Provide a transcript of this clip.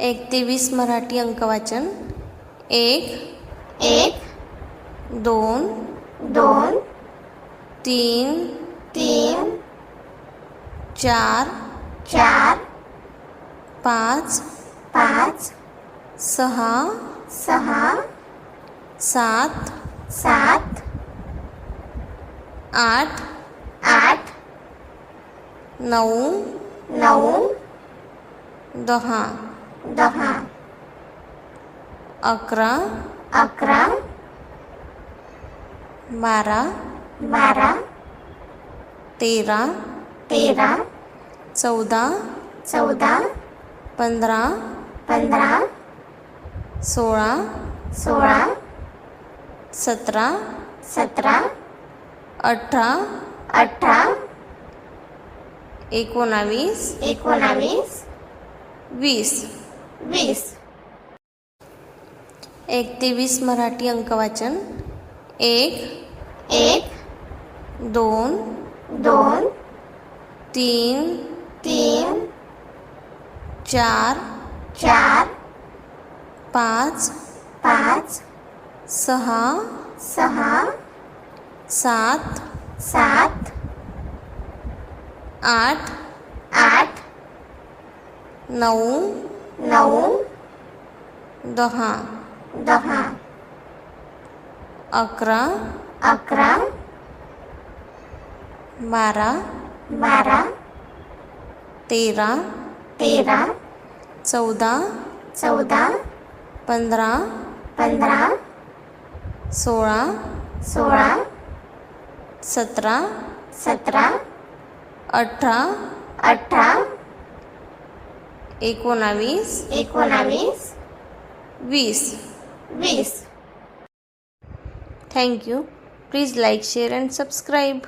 1 ते 20 मराठी अंकवाचन. 1 1 2 2 3 3 4 4 5 5 6 6 7 7 8 8 9 9 10 10 11 11 12 12 13 13 14 14 15 15 16 16 17 17 18 18 19 19 20. 20 1 ते 20 Marathi अंकवाचन. 1 1 2 2 3 3 4 4 5 5 6 6 7 7 8 8 9 9 10 10 11 11 12 12 13 13 14 14 15 15 16 16 17 17 18 18 19 19 20. 20 Thank you. Please like, share and subscribe.